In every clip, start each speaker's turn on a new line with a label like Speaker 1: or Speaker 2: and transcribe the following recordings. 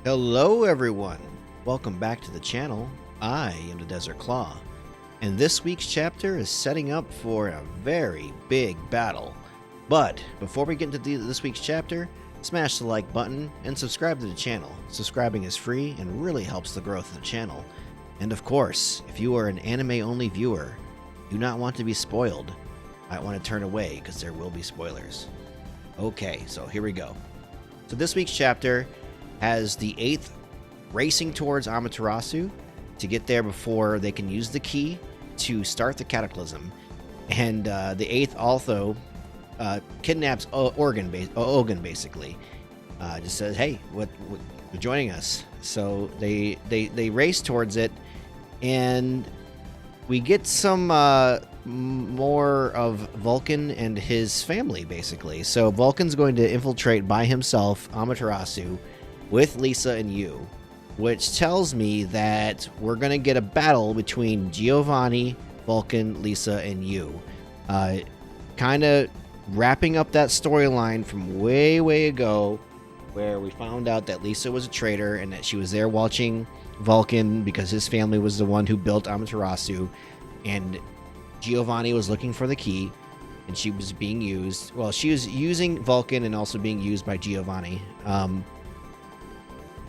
Speaker 1: Hello everyone! Welcome back to the channel. I am the Desert Claw, and this week's chapter is setting up for a very big battle. But before we get into this week's chapter, smash the like button and subscribe to the channel. Subscribing is free and really helps the growth of the channel. And of course, if you are an anime-only viewer, do not want to be spoiled, might want to turn away because there will be spoilers. Okay, so here we go. So this week's chapter has the 8th racing towards Amaterasu to get there before they can use the key to start the Cataclysm. And the 8th also kidnaps Orgun, basically. Just says, hey, what you're joining us. So they race towards it, and we get some more of Vulcan and his family, basically. So Vulcan's going to infiltrate by himself Amaterasu with Lisa and Yu, which tells me that we're going to get a battle between Giovanni, Vulcan, Lisa, and Yu. Kind of wrapping up that storyline from way ago, where we found out that Lisa was a traitor and that she was there watching Vulcan because his family was the one who built Amaterasu, and Giovanni was looking for the key, and she was being used. Well, she was using Vulcan and also being used by Giovanni.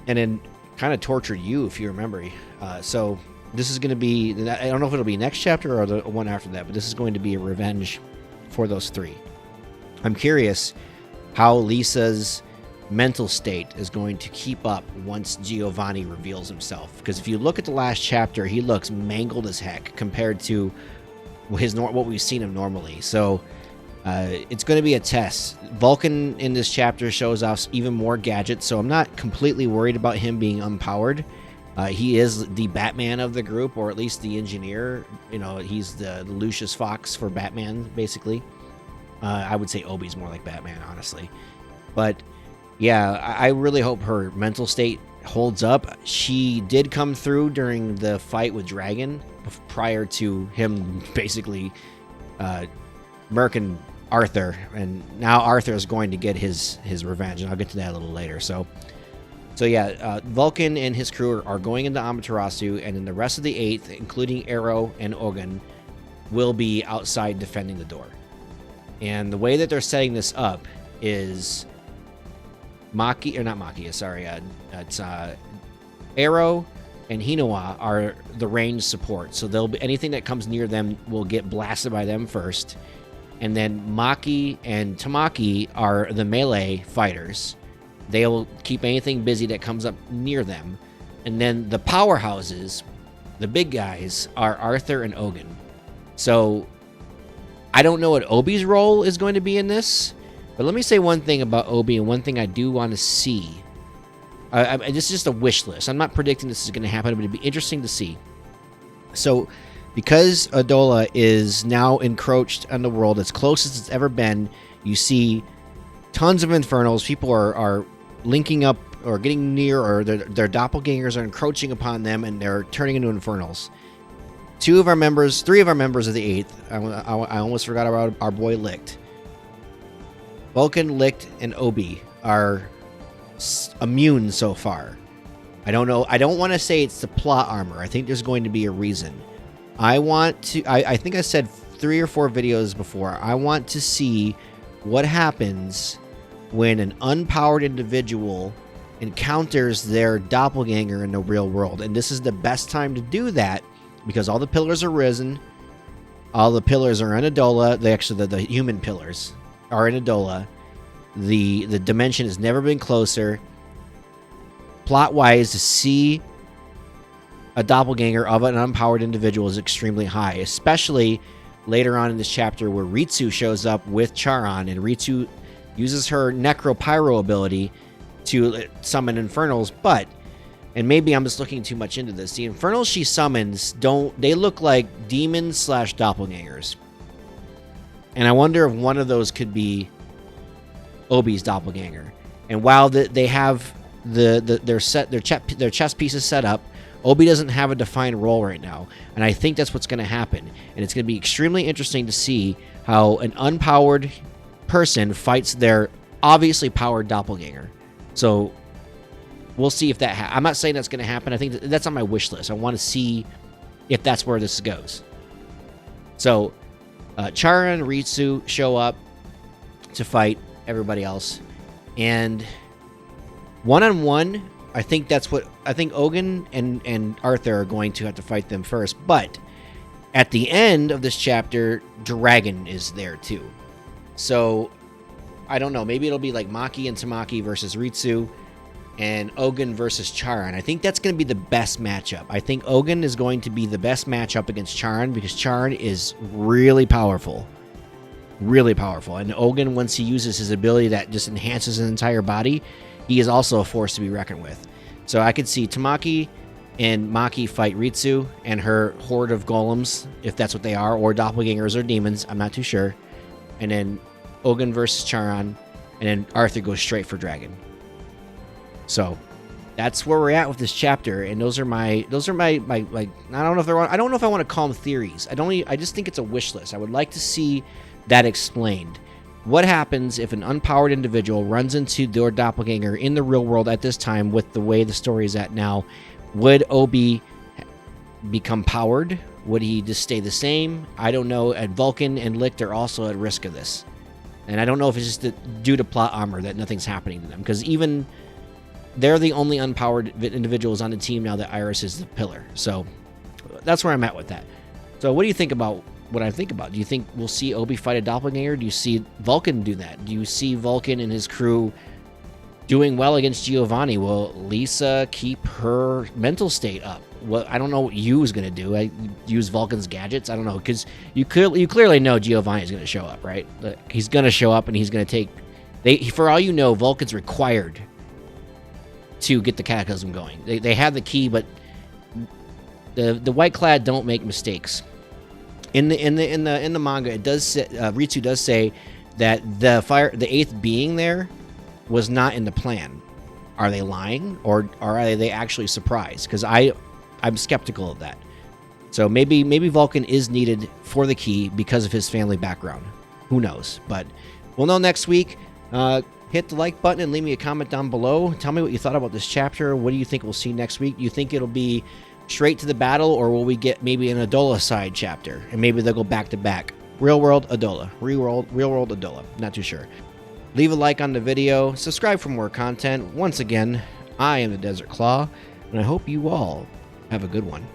Speaker 1: And then kind of tortured you, if you remember. So this is going to be, I don't know if it'll be next chapter or the one after that, but this is going to be a revenge for those three. I'm curious how Lisa's mental state is going to keep up once Giovanni reveals himself. Because if you look at the last chapter, he looks mangled as heck compared to what we've seen him normally. So it's going to be a test. Vulcan in this chapter shows off even more gadgets, so I'm not completely worried about him being unpowered. He is the Batman of the group, or at least the engineer. You know, he's the Lucius Fox for Batman, basically. I would say Obi's more like Batman, honestly. But yeah, I really hope her mental state holds up. She did come through during the fight with Dragon prior to him basically murking Arthur, and now Arthur is going to get his revenge, and I'll get to that a little later. So yeah, Vulcan and his crew are going into Amaterasu, and then the rest of the 8th, including Arrow and Orgun, will be outside defending the door. And the way that they're setting this up is it's Arrow and Hinawa are the range support, so they'll be, anything that comes near them will get blasted by them first. And then Maki and Tamaki are the melee fighters. They'll keep anything busy that comes up near them. And then the powerhouses, the big guys, are Arthur and Orgun. So I don't know what Obi's role is going to be in this, but let me say one thing about Obi, and one thing I do want to see. This is just a wish list. I'm not predicting this is going to happen, but it'd be interesting to see. So because Adolla is now encroached on the world as close as it's ever been, you see tons of infernals. People are linking up or getting near, or their doppelgangers are encroaching upon them, and they're turning into infernals. Three of our members of the 8th, I almost forgot about our boy Licht. Vulcan, Licht, and Obi are immune so far. I don't know. I don't want to say it's the plot armor. I think there's going to be a reason. I think I said 3 or 4 videos before, I want to see what happens when an unpowered individual encounters their doppelganger in the real world. And this is the best time to do that, because all the pillars are risen. All the pillars are in Adolla. The human pillars are in Adolla. The dimension has never been closer. Plot-wise, to see a doppelganger of an unpowered individual is extremely high, especially later on in this chapter where Ritsu shows up with Charon, and Ritsu uses her Necropyro ability to summon infernals. But, and maybe I'm just looking too much into this, the infernals she summons they look like demons / doppelgangers. And I wonder if one of those could be Obi's doppelganger. And while they have their chess pieces set up, Obi doesn't have a defined role right now, and I think that's what's going to happen. And it's going to be extremely interesting to see how an unpowered person fights their obviously powered doppelganger. So we'll see if that. I'm not saying that's going to happen. I think that's on my wish list. I want to see if that's where this goes. So, Chara and Ritsu show up to fight everybody else, and one-on-one, I think Orgun and Arthur are going to have to fight them first. But at the end of this chapter, Dragon is there too. So I don't know. Maybe it'll be like Maki and Tamaki versus Ritsu, and Orgun versus Charon. I think that's going to be the best matchup. I think Orgun is going to be the best matchup against Charon because Charon is really powerful. Really powerful. And Orgun, once he uses his ability that just enhances his entire body, he is also a force to be reckoned with. So I could see Tamaki and Maki fight Ritsu and her horde of golems, if that's what they are, or doppelgangers or demons. I'm not too sure. And then Orgun versus Charon, and then Arthur goes straight for Dragon. So that's where we're at with this chapter, and those are my like, I don't know if I want to call them theories. I just think it's a wish list. I would like to see that explained. What happens if an unpowered individual runs into their doppelganger in the real world at this time with the way the story is at now? Would Obi become powered? Would he just stay the same? I don't know. And Vulcan and Licht are also at risk of this. And I don't know if it's just due to plot armor that nothing's happening to them. Because even they're the only unpowered individuals on the team now that Iris is the pillar. So that's where I'm at with that. So what do you think about what I think about? Do you think we'll see Obi fight a doppelganger? Do you see Vulcan do that? Do you see Vulcan and his crew doing well against Giovanni? Will Lisa keep her mental state up? Well, I don't know what Yu is going to do. I use Vulcan's gadgets. I don't know, because you clearly know Giovanni is going to show up, right? He's going to show up and he's going to take. For all you know, Vulcan's required to get the Cataclysm going. They have the key, but the White Clad don't make mistakes. In the manga, it does say, Ritsu does say that the eighth being there was not in the plan. Are they lying, or are they actually surprised? Because I'm skeptical of that. So maybe Vulcan is needed for the key because of his family background. Who knows? But we'll know next week. Hit the like button and leave me a comment down below. Tell me what you thought about this chapter. What do you think we'll see next week? Do you think it'll be straight to the battle, or will we get maybe an Adolla side chapter, and maybe they'll go back to back? Real world Adolla, real world Adolla. Not too sure. Leave a like on the video, subscribe for more content. Once again, I am the Desert Claw, and I hope you all have a good one.